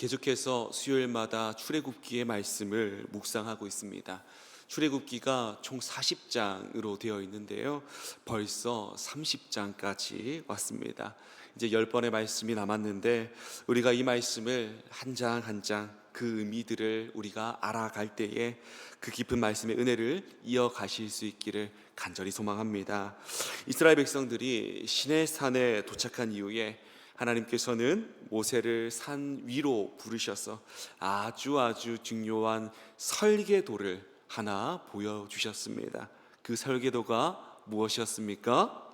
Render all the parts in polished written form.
계속해서 수요일마다 출애굽기의 말씀을 묵상하고 있습니다. 출애굽기가 총 40장으로 되어 있는데요, 벌써 30장까지 왔습니다. 이제 10번의 말씀이 남았는데, 우리가 이 말씀을 한 장 한 장 그 의미들을 우리가 알아갈 때에 그 깊은 말씀의 은혜를 이어가실 수 있기를 간절히 소망합니다. 이스라엘 백성들이 시내산에 도착한 이후에 하나님께서는 모세를 산 위로 부르셔서 아주 중요한 설계도를 하나 보여주셨습니다. 그 설계도가 무엇이었습니까?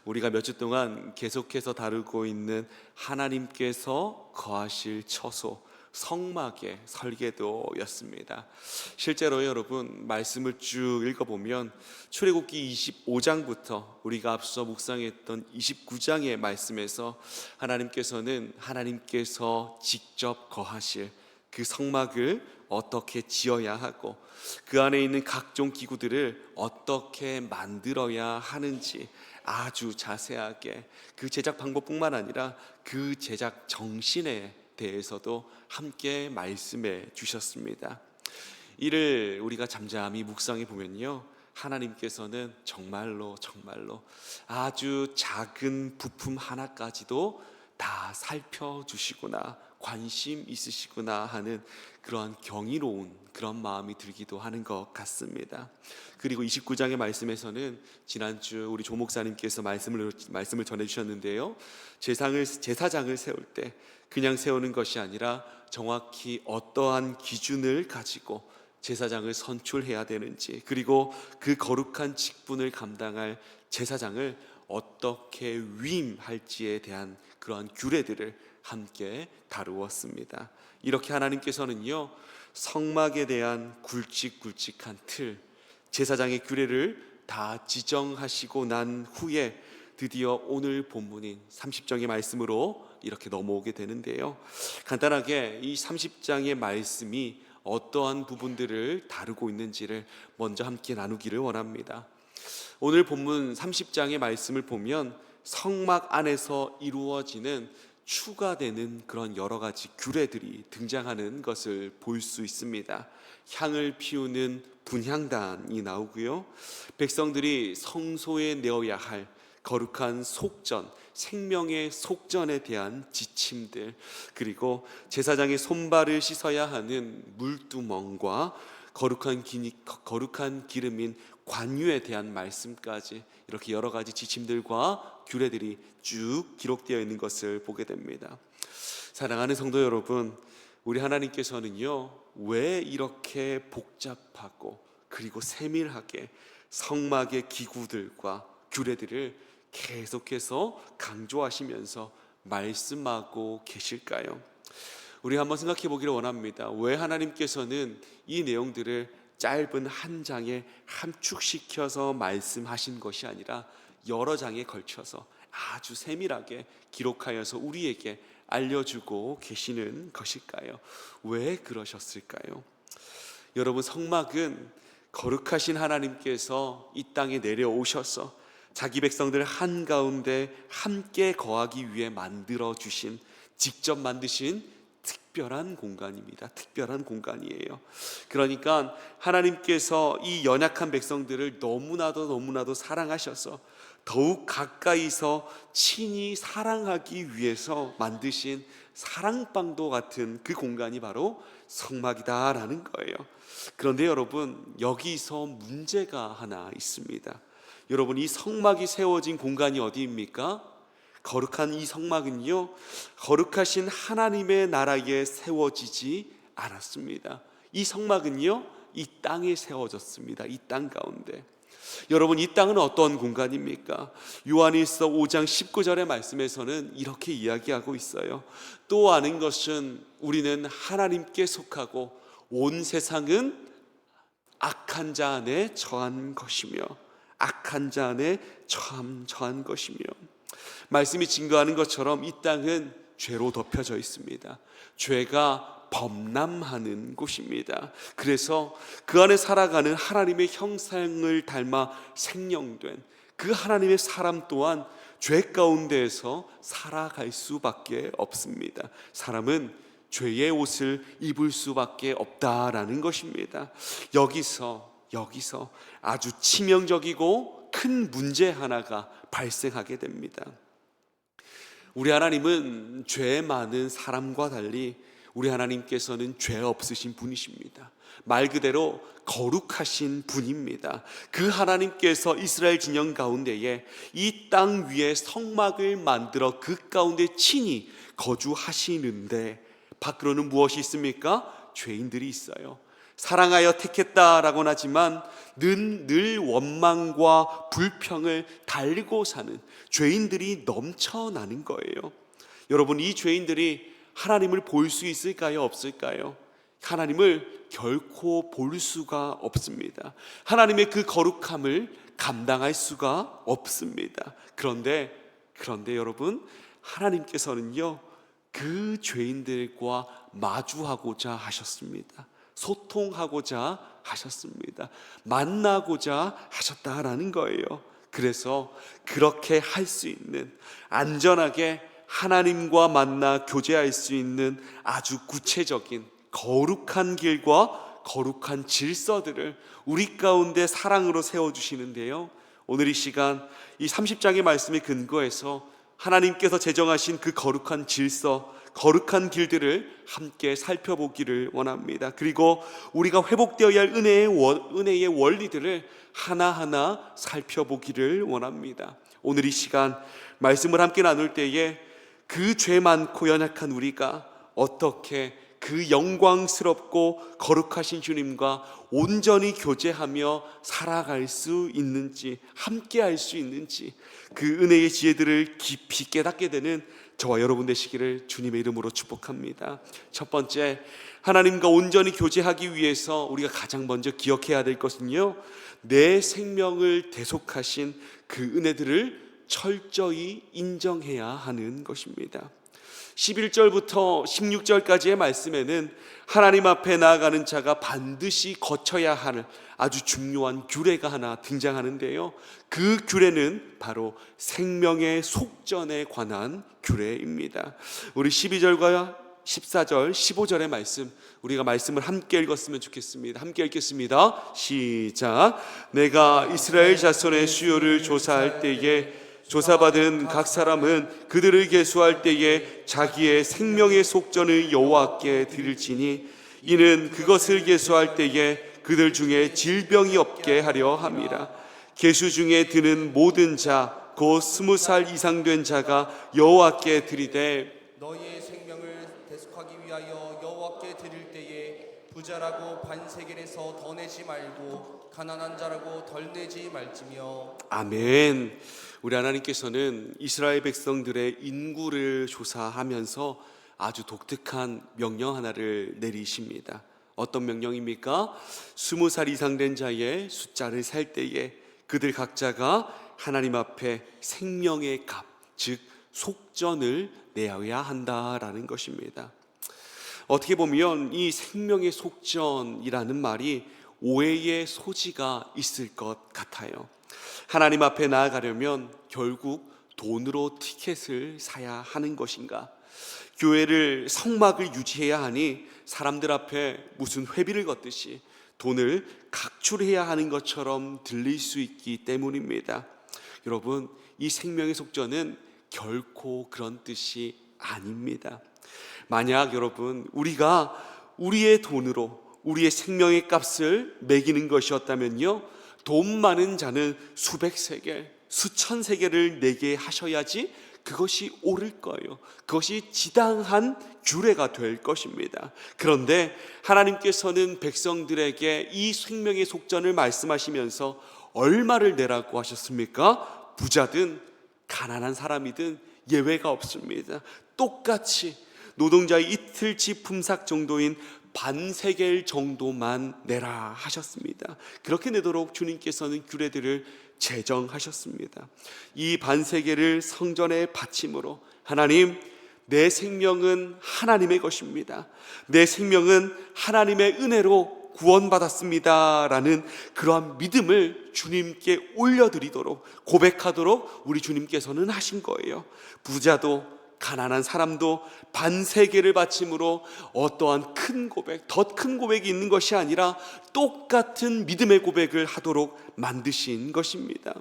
우리가 몇 주 동안 계속해서 다루고 있는 하나님께서 거하실 처소, 성막의 설계도였습니다. 실제로 여러분, 말씀을 쭉 읽어보면 출애굽기 25장부터 우리가 앞서 묵상했던 29장의 말씀에서 하나님께서 직접 거하실 그 성막을 어떻게 지어야 하고 그 안에 있는 각종 기구들을 어떻게 만들어야 하는지 아주 자세하게, 그 제작 방법뿐만 아니라 그 제작 정신에 대해서도 함께 말씀해 주셨습니다. 이를 우리가 잠잠히 묵상해 보면요, 하나님께서는 정말로 아주 작은 부품 하나까지도 다 살펴주시구나, 관심 있으시구나 하는 그러한 경이로운 그런 마음이 들기도 하는 것 같습니다. 그리고 29장의 말씀에서는 지난주 우리 조 목사님께서 말씀을 전해주셨는데요, 제사장을 세울 때 그냥 세우는 것이 아니라 정확히 어떠한 기준을 가지고 제사장을 선출해야 되는지, 그리고 그 거룩한 직분을 감당할 제사장을 어떻게 위임할지에 대한 그러한 규례들을 함께 다루었습니다. 이렇게 하나님께서는요, 성막에 대한 굵직굵직한 틀, 제사장의 규례를 다 지정하시고 난 후에 드디어 오늘 본문인 30장의 말씀으로 이렇게 넘어오게 되는데요, 간단하게 이 30장의 말씀이 어떠한 부분들을 다루고 있는지를 먼저 함께 나누기를 원합니다. 오늘 본문 30장의 말씀을 보면 성막 안에서 이루어지는 추가되는 그런 여러 가지 규례들이 등장하는 것을 볼 수 있습니다. 향을 피우는 분향단이 나오고요, 백성들이 성소에 내어야 할 거룩한 속전, 생명의 속전에 대한 지침들, 그리고 제사장의 손발을 씻어야 하는 물두멍과 거룩한 기름인 관유에 대한 말씀까지, 이렇게 여러 가지 지침들과 규례들이 쭉 기록되어 있는 것을 보게 됩니다. 사랑하는 성도 여러분, 우리 하나님께서는요, 왜 이렇게 복잡하고 그리고 세밀하게 성막의 기구들과 규례들을 계속해서 강조하시면서 말씀하고 계실까요? 우리 한번 생각해 보기를 원합니다. 왜 하나님께서는 이 내용들을 짧은 한 장에 함축시켜서 말씀하신 것이 아니라 여러 장에 걸쳐서 아주 세밀하게 기록하여서 우리에게 알려주고 계시는 것일까요? 왜 그러셨을까요? 여러분, 성막은 거룩하신 하나님께서 이 땅에 내려오셔서 자기 백성들 한가운데 함께 거하기 위해 직접 만드신 특별한 공간입니다. 특별한 공간이에요. 그러니까 하나님께서 이 연약한 백성들을 너무나도 사랑하셔서 더욱 가까이서 친히 사랑하기 위해서 만드신 사랑방도 같은 그 공간이 바로 성막이다라는 거예요. 그런데 여러분, 여기서 문제가 하나 있습니다. 여러분, 이 성막이 세워진 공간이 어디입니까? 거룩한 이 성막은요, 거룩하신 하나님의 나라에 세워지지 않았습니다. 이 성막은요, 이 땅에 세워졌습니다. 이 땅 가운데. 여러분, 이 땅은 어떤 공간입니까? 요한일서 5장 19절의 말씀에서는 이렇게 이야기하고 있어요. 또 아는 것은 우리는 하나님께 속하고 온 세상은 악한 자 안에 처한 것이며, 처한 것이며, 말씀이 증거하는 것처럼 이 땅은 죄로 덮여져 있습니다. 죄가 범람하는 곳입니다. 그래서 그 안에 살아가는 하나님의 형상을 닮아 생명된 그 하나님의 사람 또한 죄 가운데에서 살아갈 수밖에 없습니다. 사람은 죄의 옷을 입을 수밖에 없다라는 것입니다. 여기서 아주 치명적이고 큰 문제 하나가 발생하게 됩니다. 우리 하나님은 죄 많은 사람과 달리 우리 하나님께서는 죄 없으신 분이십니다. 말 그대로 거룩하신 분입니다. 그 하나님께서 이스라엘 진영 가운데에 이 땅 위에 성막을 만들어 그 가운데 친히 거주하시는데 밖으로는 무엇이 있습니까? 죄인들이 있어요. 사랑하여 택했다라고는 하지만 늘 원망과 불평을 달고 사는 죄인들이 넘쳐나는 거예요. 여러분, 이 죄인들이 하나님을 볼 수 있을까요? 없을까요? 하나님을 결코 볼 수가 없습니다. 하나님의 그 거룩함을 감당할 수가 없습니다. 그런데 여러분, 하나님께서는요, 그 죄인들과 마주하고자 하셨습니다. 소통하고자 하셨습니다. 만나고자 하셨다라는 거예요. 그래서 그렇게 할 수 있는, 안전하게 하나님과 만나 교제할 수 있는 아주 구체적인 거룩한 길과 거룩한 질서들을 우리 가운데 사랑으로 세워주시는데요, 오늘 이 시간 이 30장의 말씀에 근거해서 하나님께서 제정하신 그 거룩한 질서, 거룩한 길들을 함께 살펴보기를 원합니다. 그리고 우리가 회복되어야 할 은혜의 원리들을 하나하나 살펴보기를 원합니다. 오늘 이 시간 말씀을 함께 나눌 때에 그 죄 많고 연약한 우리가 어떻게 그 영광스럽고 거룩하신 주님과 온전히 교제하며 살아갈 수 있는지, 함께 할 수 있는지, 그 은혜의 지혜들을 깊이 깨닫게 되는 저와 여러분 되시기를 주님의 이름으로 축복합니다. 첫 번째, 하나님과 온전히 교제하기 위해서 우리가 가장 먼저 기억해야 될 것은요, 내 생명을 대속하신 그 은혜들을 철저히 인정해야 하는 것입니다. 11절부터 16절까지의 말씀에는 하나님 앞에 나아가는 자가 반드시 거쳐야 할 아주 중요한 규례가 하나 등장하는데요, 그 규례는 바로 생명의 속전에 관한 규례입니다. 우리 12절과 14절, 15절의 말씀, 우리가 말씀을 함께 읽었으면 좋겠습니다. 함께 읽겠습니다. 시작. 내가 이스라엘 자손의 수요를 조사할 때에 조사받은 각 사람은 그들을 계수할 때에 자기의 생명의 속전을 여호와께 드릴지니 이는 그것을 계수할 때에 그들 중에 질병이 없게 하려 함이라. 계수 중에 드는 모든 자 곧 20살 이상 된 자가 여호와께 드리되 너희의 생명을 대속하기 위하여 여호와께 드릴 때에 부자라고 반세겔에서 더 내지 말고 가난한 자라고 덜 내지 말지며. 아멘. 우리 하나님께서는 이스라엘 백성들의 인구를 조사하면서 아주 독특한 명령 하나를 내리십니다. 어떤 명령입니까? 20살 이상 된 자의 숫자를 셀 때에 그들 각자가 하나님 앞에 생명의 값, 즉 속전을 내어야 한다라는 것입니다. 어떻게 보면 이 생명의 속전이라는 말이 오해의 소지가 있을 것 같아요. 하나님 앞에 나아가려면 결국 돈으로 티켓을 사야 하는 것인가? 교회를, 성막을 유지해야 하니 사람들 앞에 무슨 회비를 걷듯이 돈을 각출해야 하는 것처럼 들릴 수 있기 때문입니다. 여러분, 이 생명의 속전은 결코 그런 뜻이 아닙니다. 만약 여러분, 우리가 우리의 돈으로 우리의 생명의 값을 매기는 것이었다면요, 돈 많은 자는 수백 세겔, 수천 세겔을 내게 하셔야지 그것이 옳을 거예요. 그것이 지당한 규례가 될 것입니다. 그런데 하나님께서는 백성들에게 이 생명의 속전을 말씀하시면서 얼마를 내라고 하셨습니까? 부자든 가난한 사람이든 예외가 없습니다. 똑같이 노동자의 이틀치 품삯 정도인 반세겔 정도만 내라 하셨습니다. 그렇게 내도록 주님께서는 규례들을 제정하셨습니다. 이 반세겔을 성전에 바침으로 하나님, 내 생명은 하나님의 것입니다. 내 생명은 하나님의 은혜로 구원받았습니다 라는 그러한 믿음을 주님께 올려드리도록, 고백하도록 우리 주님께서는 하신 거예요. 부자도 가난한 사람도 반세계를 바침으로 어떠한 큰 고백, 더 큰 고백이 있는 것이 아니라 똑같은 믿음의 고백을 하도록 만드신 것입니다.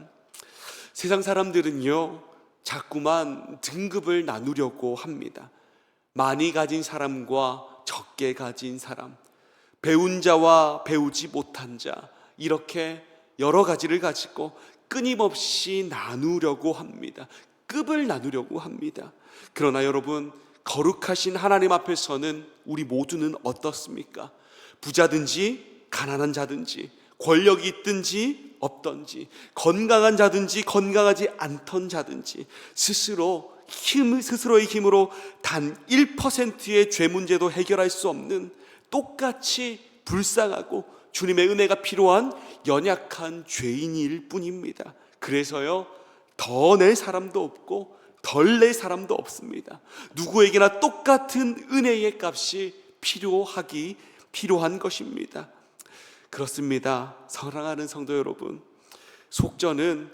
세상 사람들은요, 자꾸만 등급을 나누려고 합니다. 많이 가진 사람과 적게 가진 사람, 배운 자와 배우지 못한 자, 이렇게 여러 가지를 가지고 끊임없이 나누려고 합니다. 급을 나누려고 합니다. 그러나 여러분, 거룩하신 하나님 앞에서는 우리 모두는 어떻습니까? 부자든지 가난한 자든지, 권력이 있든지 없든지, 건강한 자든지 건강하지 않던 자든지, 스스로의 힘으로 단 1%의 죄 문제도 해결할 수 없는 똑같이 불쌍하고 주님의 은혜가 필요한 연약한 죄인일 뿐입니다. 그래서요, 더 낼 사람도 없고 덜 낼 사람도 없습니다. 누구에게나 똑같은 은혜의 값이 필요한 것입니다. 그렇습니다. 사랑하는 성도 여러분, 속전은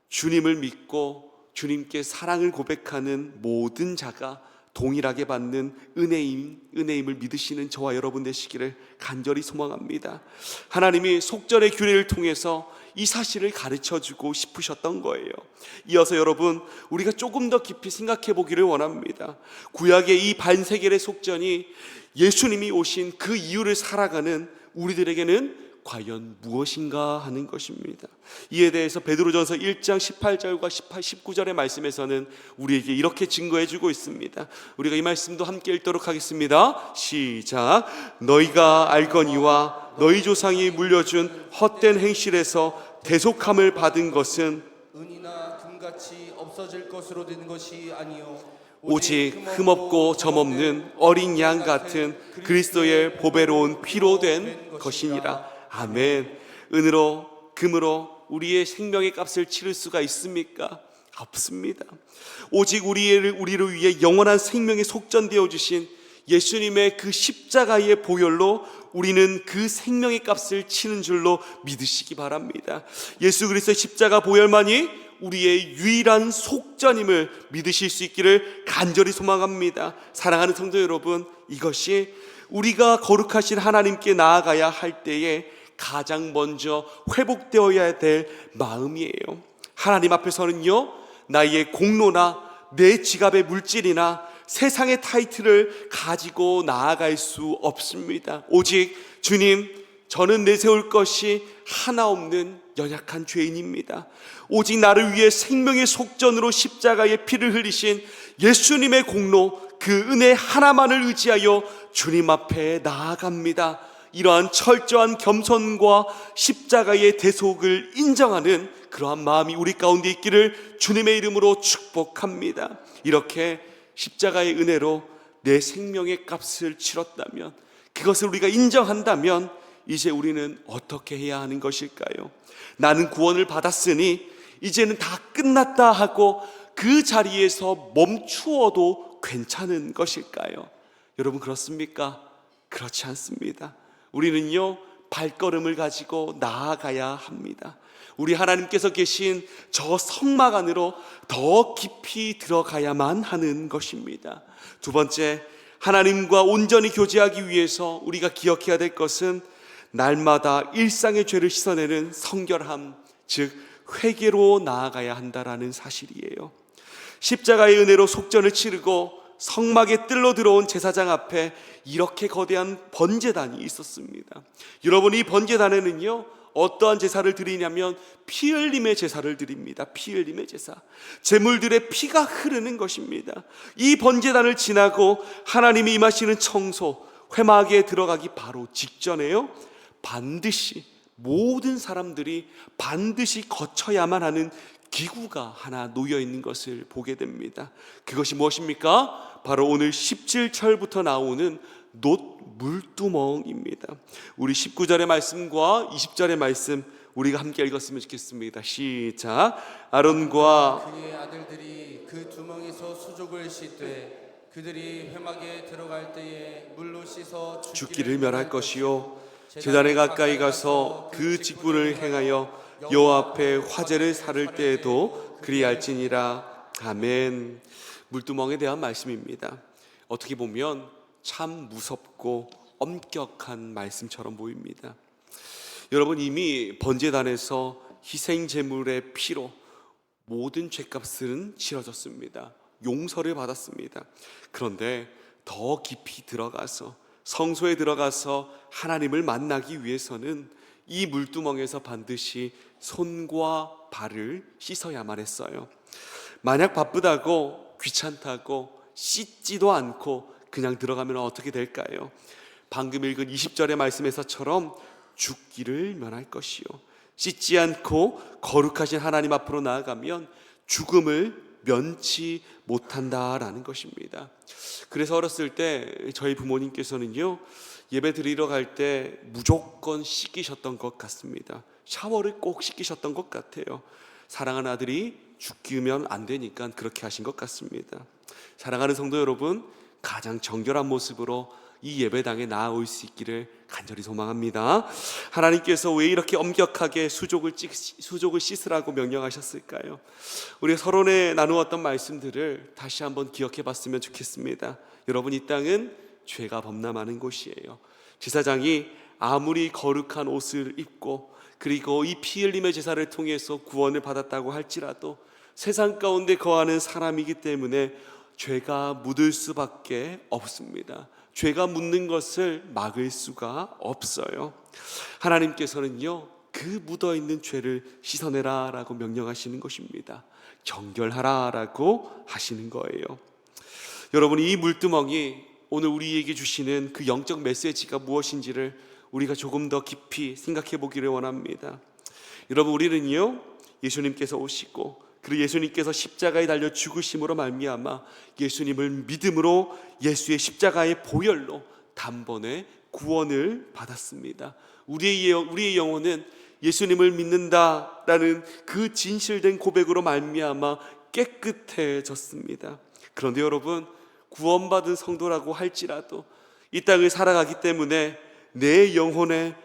주님을 믿고 주님께 사랑을 고백하는 모든 자가 동일하게 받는 은혜임을 믿으시는 저와 여러분 되시기를 간절히 소망합니다. 하나님이 속전의 규례를 통해서 이 사실을 가르쳐주고 싶으셨던 거예요. 이어서 여러분, 우리가 조금 더 깊이 생각해 보기를 원합니다. 구약의 이 반세겔의 속전이 예수님이 오신 그 이유를 살아가는 우리들에게는 과연 무엇인가 하는 것입니다. 이에 대해서 베드로전서 1장 18절과 19절의 말씀에서는 우리에게 이렇게 증거해 주고 있습니다. 우리가 이 말씀도 함께 읽도록 하겠습니다. 시작. 너희가 알거니와 너희 조상이 물려준 헛된 행실에서 대속함을 받은 것은 은이나 금같이 없어질 것으로 된 것이 아니요 오직 흠없고 점없는 어린 양 같은 그리스도의 보배로운 피로 된 것이니라. 아멘. 은으로 금으로 우리의 생명의 값을 치를 수가 있습니까? 없습니다. 오직 우리를 위해 영원한 생명의 속전되어 주신 예수님의 그 십자가의 보혈로 우리는 그 생명의 값을 치는 줄로 믿으시기 바랍니다. 예수 그리스도의 십자가 보혈만이 우리의 유일한 속전임을 믿으실 수 있기를 간절히 소망합니다. 사랑하는 성도 여러분, 이것이 우리가 거룩하신 하나님께 나아가야 할 때에 가장 먼저 회복되어야 될 마음이에요. 하나님 앞에서는요, 나의 공로나 내 지갑의 물질이나 세상의 타이틀을 가지고 나아갈 수 없습니다. 오직 주님, 저는 내세울 것이 하나 없는 연약한 죄인입니다. 오직 나를 위해 생명의 속전으로 십자가의 피를 흘리신 예수님의 공로, 그 은혜 하나만을 의지하여 주님 앞에 나아갑니다. 이러한 철저한 겸손과 십자가의 대속을 인정하는 그러한 마음이 우리 가운데 있기를 주님의 이름으로 축복합니다. 이렇게 십자가의 은혜로 내 생명의 값을 치렀다면, 그것을 우리가 인정한다면 이제 우리는 어떻게 해야 하는 것일까요? 나는 구원을 받았으니 이제는 다 끝났다 하고 그 자리에서 멈추어도 괜찮은 것일까요? 여러분, 그렇습니까? 그렇지 않습니다. 우리는요, 발걸음을 가지고 나아가야 합니다. 우리 하나님께서 계신 저 성막 안으로 더 깊이 들어가야만 하는 것입니다. 두 번째, 하나님과 온전히 교제하기 위해서 우리가 기억해야 될 것은 날마다 일상의 죄를 씻어내는 성결함, 즉 회개로 나아가야 한다라는 사실이에요. 십자가의 은혜로 속전을 치르고 성막의 뜰로 들어온 제사장 앞에 이렇게 거대한 번제단이 있었습니다. 여러분, 이 번제단에는요, 어떠한 제사를 드리냐면 피 흘림의 제사를 드립니다. 피 흘림의 제사, 제물들의 피가 흐르는 것입니다. 이 번제단을 지나고 하나님이 임하시는 청소, 회막에 들어가기 바로 직전에요, 반드시 모든 사람들이 반드시 거쳐야만 하는 기구가 하나 놓여 있는 것을 보게 됩니다. 그것이 무엇입니까? 바로 오늘 17절부터 나오는 놋 물두멍입니다. 우리 19절의 말씀과 20절의 말씀 우리가 함께 읽었으면 좋겠습니다. 시작. 아론과 그의 아들들이 그 두멍에서 수족을 씻되 그들이 회막에 들어갈 때에 물로 씻어 죽기를 멸할 것이요 제단에 가까이 가서 그 직분을 행하여 여호와 앞에 화제를 사를 때에도 그리할지니라. 아멘. 물두멍에 대한 말씀입니다. 어떻게 보면 참 무섭고 엄격한 말씀처럼 보입니다. 여러분, 이미 번제단에서 희생 제물의 피로 모든 죄값은 치러졌습니다. 용서를 받았습니다. 그런데 더 깊이 들어가서, 성소에 들어가서 하나님을 만나기 위해서는 이 물두멍에서 반드시 손과 발을 씻어야만 했어요. 만약 바쁘다고, 귀찮다고 씻지도 않고 그냥 들어가면 어떻게 될까요? 방금 읽은 20절의 말씀에서처럼 죽기를 면할 것이요, 씻지 않고 거룩하신 하나님 앞으로 나아가면 죽음을 면치 못한다라는 것입니다. 그래서 어렸을 때 저희 부모님께서는요, 예배 드리러 갈 때 무조건 씻기셨던 것 같습니다. 샤워를 꼭 씻기셨던 것 같아요. 사랑하는 아들이 죽이면 안 되니까 그렇게 하신 것 같습니다. 사랑하는 성도 여러분, 가장 정결한 모습으로 이 예배당에 나아올 수 있기를 간절히 소망합니다. 하나님께서 왜 이렇게 엄격하게 수족을 씻으라고 명령하셨을까요? 우리 서론에 나누었던 말씀들을 다시 한번 기억해 봤으면 좋겠습니다. 여러분, 이 땅은 죄가 범람하는 곳이에요. 제사장이 아무리 거룩한 옷을 입고 그리고 이 피 흘림의 제사를 통해서 구원을 받았다고 할지라도 세상 가운데 거하는 사람이기 때문에 죄가 묻을 수밖에 없습니다. 죄가 묻는 것을 막을 수가 없어요. 하나님께서는요, 그 묻어있는 죄를 씻어내라 라고 명령하시는 것입니다. 정결하라 라고 하시는 거예요. 여러분, 이 물두멍이 오늘 우리에게 주시는 그 영적 메시지가 무엇인지를 우리가 조금 더 깊이 생각해 보기를 원합니다. 여러분, 우리는요, 예수님께서 오시고 그리고 예수님께서 십자가에 달려 죽으심으로 말미암아 예수님을 믿음으로 예수의 십자가의 보혈로 단번에 구원을 받았습니다. 우리의 영혼은 예수님을 믿는다라는 그 진실된 고백으로 말미암아 깨끗해졌습니다. 그런데 여러분, 구원받은 성도라고 할지라도 이 땅을 살아가기 때문에 내 영혼의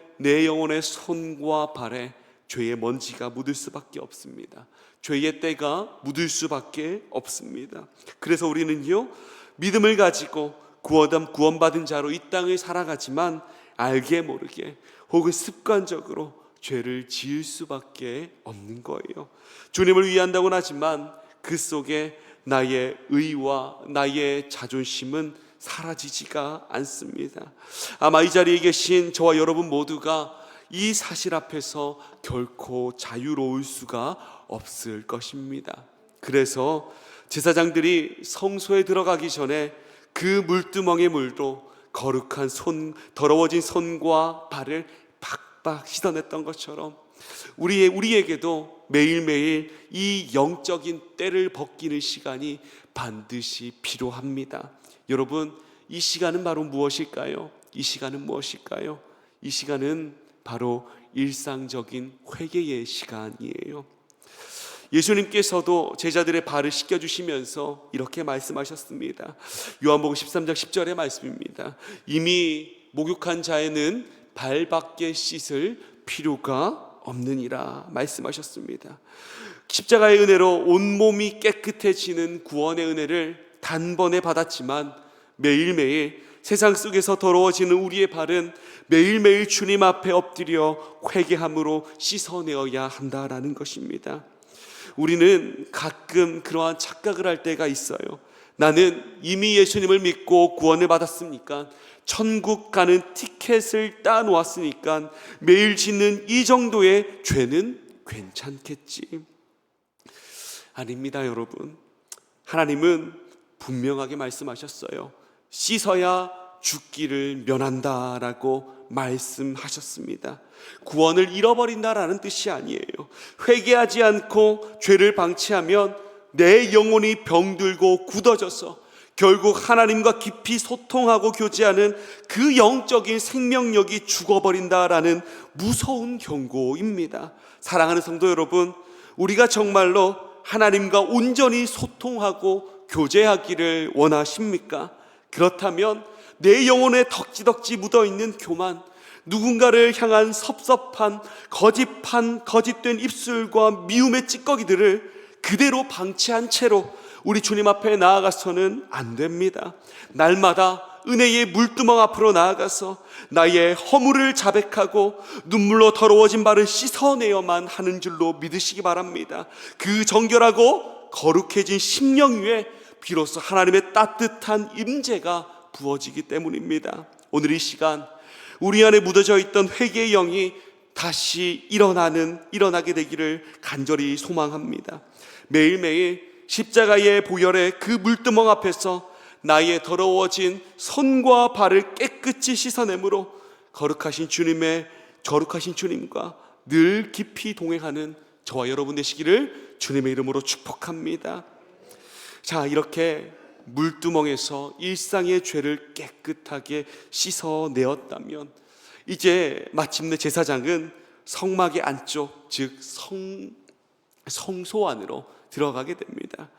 손과 발에 죄의 먼지가 묻을 수밖에 없습니다. 죄의 때가 묻을 수밖에 없습니다. 그래서 우리는요, 믿음을 가지고 구원받은 자로 이 땅을 살아가지만 알게 모르게 혹은 습관적으로 죄를 지을 수밖에 없는 거예요. 주님을 위한다고는 하지만 그 속에 나의 의와 나의 자존심은 사라지지가 않습니다. 아마 이 자리에 계신 저와 여러분 모두가 이 사실 앞에서 결코 자유로울 수가 없을 것입니다. 그래서 제사장들이 성소에 들어가기 전에 그 물두멍의 물로 거룩한 더러워진 손과 발을 팍팍 씻어냈던 것처럼 우리에게도 매일매일 이 영적인 때를 벗기는 시간이 반드시 필요합니다. 여러분, 이 시간은 바로 무엇일까요? 이 시간은 무엇일까요? 이 시간은 바로 일상적인 회개의 시간이에요. 예수님께서도 제자들의 발을 씻겨주시면서 이렇게 말씀하셨습니다. 요한복음 13장 10절의 말씀입니다. 이미 목욕한 자에는 발밖에 씻을 필요가 없느니라 말씀하셨습니다. 십자가의 은혜로 온몸이 깨끗해지는 구원의 은혜를 단번에 받았지만 매일매일 세상 속에서 더러워지는 우리의 발은 매일매일 주님 앞에 엎드려 회개함으로 씻어내어야 한다라는 것입니다. 우리는 가끔 그러한 착각을 할 때가 있어요. 나는 이미 예수님을 믿고 구원을 받았으니까, 천국 가는 티켓을 따놓았으니까 매일 짓는 이 정도의 죄는 괜찮겠지. 아닙니다, 여러분. 하나님은 분명하게 말씀하셨어요. 씻어야 죽기를 면한다라고 말씀하셨습니다. 구원을 잃어버린다라는 뜻이 아니에요. 회개하지 않고 죄를 방치하면 내 영혼이 병들고 굳어져서 결국 하나님과 깊이 소통하고 교제하는 그 영적인 생명력이 죽어버린다라는 무서운 경고입니다. 사랑하는 성도 여러분, 우리가 정말로 하나님과 온전히 소통하고 교제하기를 원하십니까? 그렇다면 내 영혼에 덕지덕지 묻어있는 교만, 누군가를 향한 섭섭한 거짓된 입술과 미움의 찌꺼기들을 그대로 방치한 채로 우리 주님 앞에 나아가서는 안 됩니다. 날마다 은혜의 물두멍 앞으로 나아가서 나의 허물을 자백하고 눈물로 더러워진 발을 씻어내어만 하는 줄로 믿으시기 바랍니다. 그 정결하고 거룩해진 심령 위에 비로소 하나님의 따뜻한 임재가 부어지기 때문입니다. 오늘 이 시간 우리 안에 묻어져 있던 회개의 영이 다시 일어나게 되기를 간절히 소망합니다. 매일매일 십자가의 보혈의 그 물두멍 앞에서 나의 더러워진 손과 발을 깨끗이 씻어내므로 거룩하신 주님과 늘 깊이 동행하는 저와 여러분 되시기를 주님의 이름으로 축복합니다. 자, 이렇게 물두멍에서 일상의 죄를 깨끗하게 씻어내었다면 이제 마침내 제사장은 성막의 안쪽, 즉 성소 안으로 들어가게 됩니다.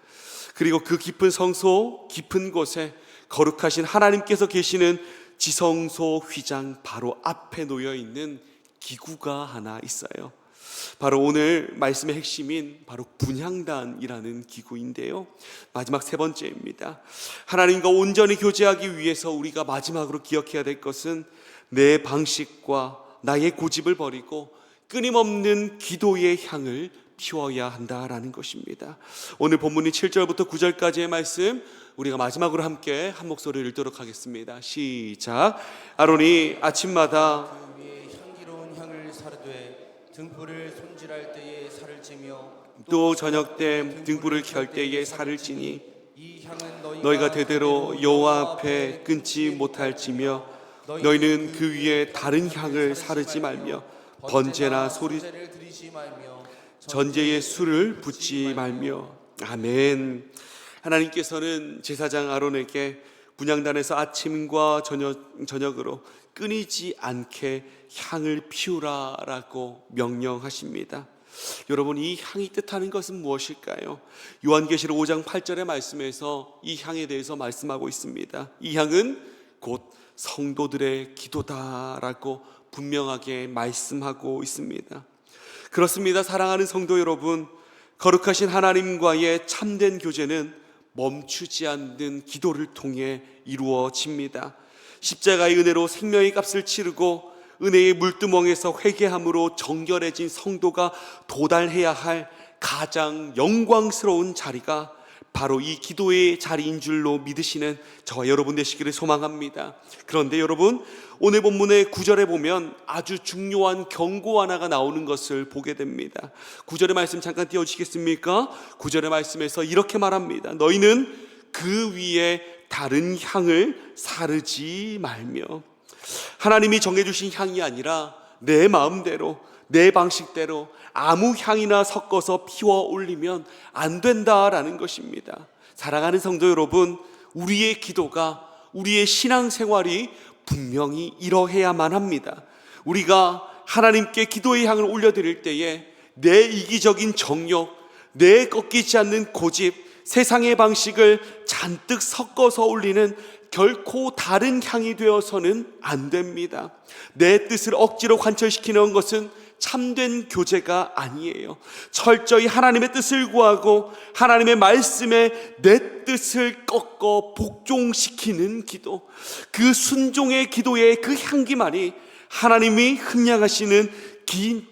그리고 그 깊은 성소, 깊은 곳에 거룩하신 하나님께서 계시는 지성소 휘장 바로 앞에 놓여 있는 기구가 하나 있어요. 바로 오늘 말씀의 핵심인 바로 분향단이라는 기구인데요, 마지막 세 번째입니다. 하나님과 온전히 교제하기 위해서 우리가 마지막으로 기억해야 될 것은 내 방식과 나의 고집을 버리고 끊임없는 기도의 향을 피워야 한다라는 것입니다. 오늘 본문이 7절부터 9절까지의 말씀 우리가 마지막으로 함께 한 목소리를 읽도록 하겠습니다. 시작. 아론이 아침마다 그 위에 향기로운 향을 사르되 등불을 손질할 때에 살을 찌며 또 저녁 때 등불을 켤 때에 살을 찌니 이 향은 너희가 대대로 여호와 앞에 끊지 못할지며 너희는 그 위에 다른 향을 사르지 말며 번제나 소리제를 드리지 말며 전제에 술을 붓지 말며. 아멘. 하나님께서는 제사장 아론에게 분향단에서 아침과 저녁으로 끊이지 않게 향을 피우라라고 명령하십니다. 여러분, 이 향이 뜻하는 것은 무엇일까요? 요한계시록 5장 8절의 말씀에서 이 향에 대해서 말씀하고 있습니다. 이 향은 곧 성도들의 기도다라고 분명하게 말씀하고 있습니다. 그렇습니다. 사랑하는 성도 여러분, 거룩하신 하나님과의 참된 교제는 멈추지 않는 기도를 통해 이루어집니다. 십자가의 은혜로 생명의 값을 치르고 은혜의 물두멍에서 회개함으로 정결해진 성도가 도달해야 할 가장 영광스러운 자리가 바로 이 기도의 자리인 줄로 믿으시는 저와 여러분 되시기를 소망합니다. 그런데 여러분, 오늘 본문의 9절에 보면 아주 중요한 경고 하나가 나오는 것을 보게 됩니다. 9절의 말씀 잠깐 띄워주시겠습니까? 9절의 말씀에서 이렇게 말합니다. 너희는 그 위에 다른 향을 사르지 말며. 하나님이 정해주신 향이 아니라 내 마음대로, 내 방식대로 아무 향이나 섞어서 피워 올리면 안 된다라는 것입니다. 사랑하는 성도 여러분, 우리의 기도가, 우리의 신앙생활이 분명히 이러해야만 합니다. 우리가 하나님께 기도의 향을 올려드릴 때에 내 이기적인 정욕, 내 꺾이지 않는 고집, 세상의 방식을 잔뜩 섞어서 올리는 결코 다른 향이 되어서는 안 됩니다. 내 뜻을 억지로 관철시키는 것은 참된 교제가 아니에요. 철저히 하나님의 뜻을 구하고 하나님의 말씀에 내 뜻을 꺾어 복종시키는 기도, 그 순종의 기도의 그 향기만이 하나님이 흠양하시는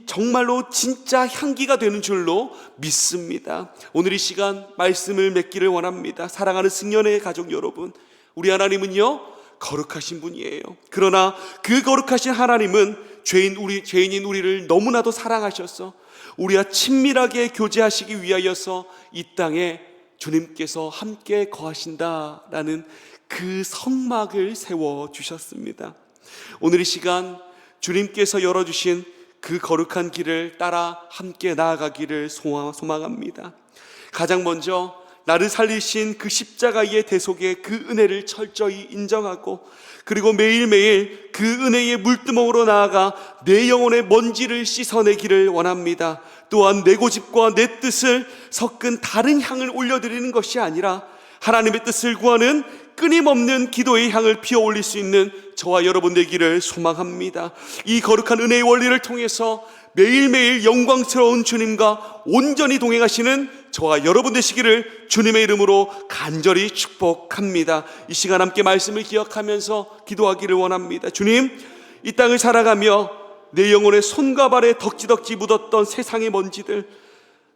정말로 진짜 향기가 되는 줄로 믿습니다. 오늘 이 시간 말씀을 맺기를 원합니다. 사랑하는 승연의 가족 여러분, 우리 하나님은요 거룩하신 분이에요. 그러나 그 거룩하신 하나님은 죄인인 우리를 너무나도 사랑하셔서 우리와 친밀하게 교제하시기 위하여서 이 땅에 주님께서 함께 거하신다라는 그 성막을 세워주셨습니다. 오늘 이 시간 주님께서 열어주신 그 거룩한 길을 따라 함께 나아가기를 소망합니다. 가장 먼저 나를 살리신 그 십자가의 대속의 그 은혜를 철저히 인정하고, 그리고 매일매일 그 은혜의 물두멍으로 나아가 내 영혼의 먼지를 씻어내기를 원합니다. 또한 내 고집과 내 뜻을 섞은 다른 향을 올려드리는 것이 아니라 하나님의 뜻을 구하는 끊임없는 기도의 향을 피워 올릴 수 있는 저와 여러분 되기를 소망합니다. 이 거룩한 은혜의 원리를 통해서 매일매일 영광스러운 주님과 온전히 동행하시는 저와 여러분 되시기를 주님의 이름으로 간절히 축복합니다. 이 시간 함께 말씀을 기억하면서 기도하기를 원합니다. 주님, 이 땅을 살아가며 내 영혼의 손과 발에 덕지덕지 묻었던 세상의 먼지들,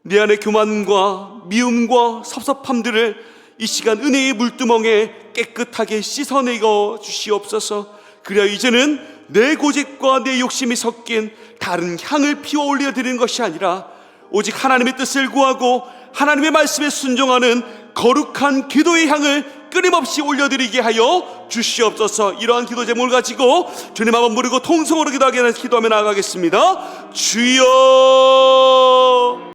내 안의 교만과 미움과 섭섭함들을 이 시간 은혜의 물두멍에 깨끗하게 씻어내어 주시옵소서. 그래야 이제는 내 고집과 내 욕심이 섞인 다른 향을 피워 올려 드리는 것이 아니라 오직 하나님의 뜻을 구하고 하나님의 말씀에 순종하는 거룩한 기도의 향을 끊임없이 올려드리게 하여 주시옵소서. 이러한 기도 제목을 가지고 주님 한번 부르고 통성으로 기도하며 나아가겠습니다. 주여.